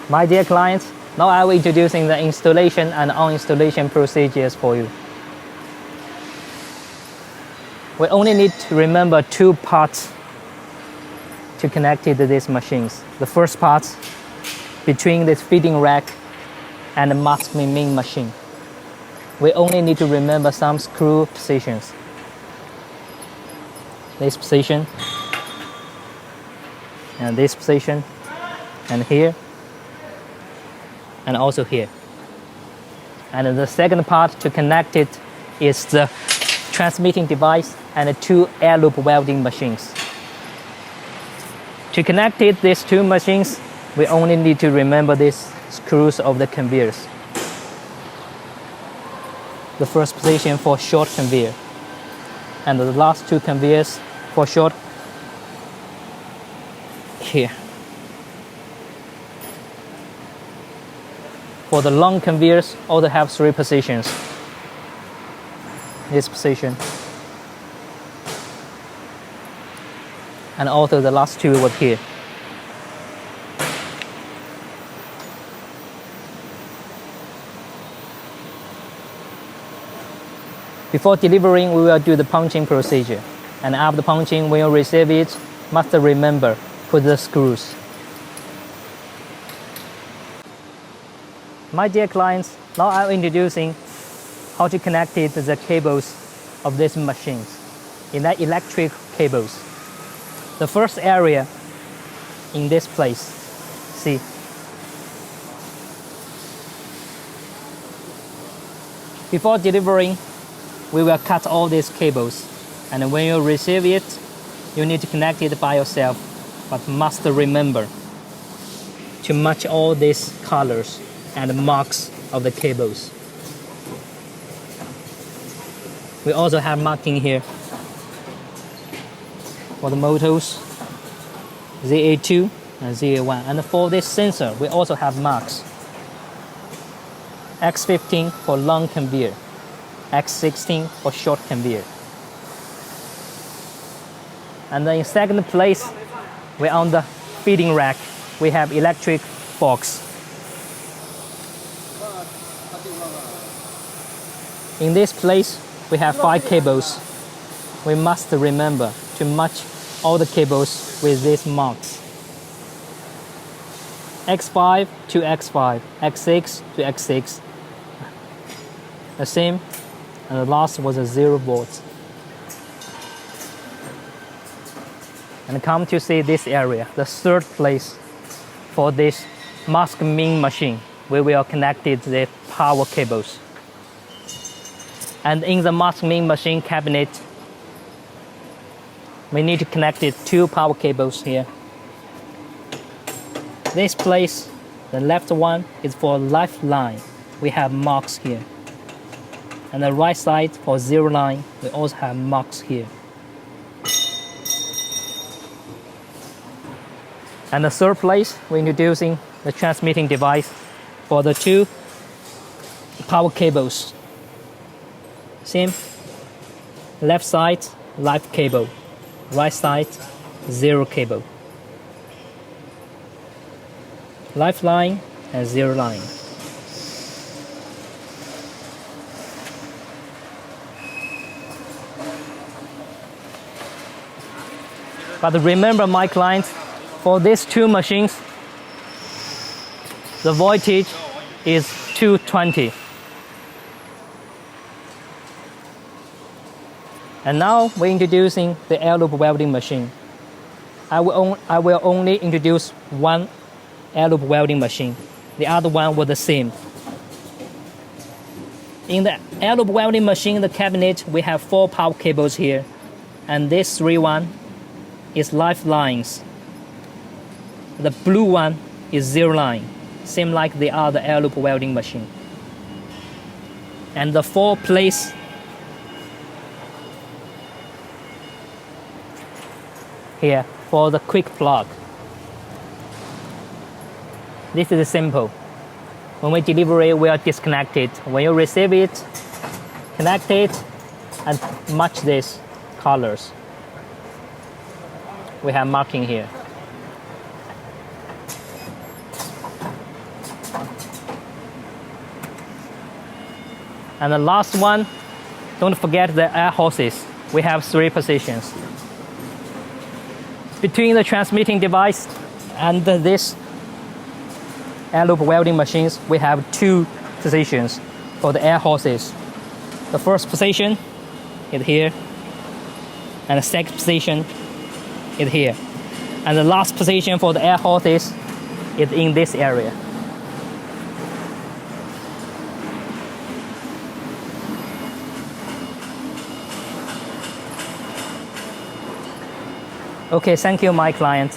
My dear clients, now I will introducing the installation and uninstallation procedures for you. We only need to remember two parts to connect it to these machines. The first part between this feeding rack and the mask milling machine. We only need to remember some screw positions. This position, and this position, and here, and also here. And the second part to connect it is the transmitting device and the two air loop welding machines. To connect it, these two machines, we only need to remember these screws of the conveyors. The first position for short conveyor, and the last two conveyors for short here. For the long conveyors, also have three positions. This position, and also the last two were here. Before delivering, we will do the punching procedure, and after punching, when you receive it, must remember put the screws. My dear clients, now I'm introducing how to connect it to the cables of these machines, in that electric cables. The first area in this place, see. Before delivering, we will cut all these cables, and when you receive it, you need to connect it by yourself, but must remember to match all these colors and marks of the cables. We also have marking here for the motors, ZA2 and ZA1, and for this sensor, we also have marks. X15 for long conveyor, X16 for short conveyor. And then in second place, we're on the feeding rack. We have electric box. In this place, we have 5 cables. We must remember to match all the cables with these marks. X5 to X5, X6 to X6. The same, and the last was a 0 volt. And come to see this area, the third place for this mask milling machine. We will connect it to the power cables. And in the mask milling machine cabinet, we need to connect it 2 power cables here. This place, the left one is for lifeline. We have marks here. And the right side for 0 line, we also have marks here. And the third place, we're introducing the transmitting device for the 2 power cables. Same, left side, live cable, right side, 0 cable. Lifeline and 0 line. But remember, my clients, for these 2 machines, the voltage is 220. And now we're introducing the air loop welding machine. I will only introduce 1 air loop welding machine. The other one was the same. In the air loop welding machine, the cabinet, we have 4 power cables here. And this 3 one is lifelines. The blue one is 0 line, same like the other air loop welding machine. And the 4 place here for the quick plug. This is simple. When we deliver it, we are disconnected. When you receive it, connect it and match this colors. We have marking here. And the last one, don't forget the air hoses. We have 3 positions. Between the transmitting device and this air loop welding machines, we have 2 positions for the air hoses. The first position is here, and the second position is here. And the last position for the air hoses is in this area. Okay, thank you, my client.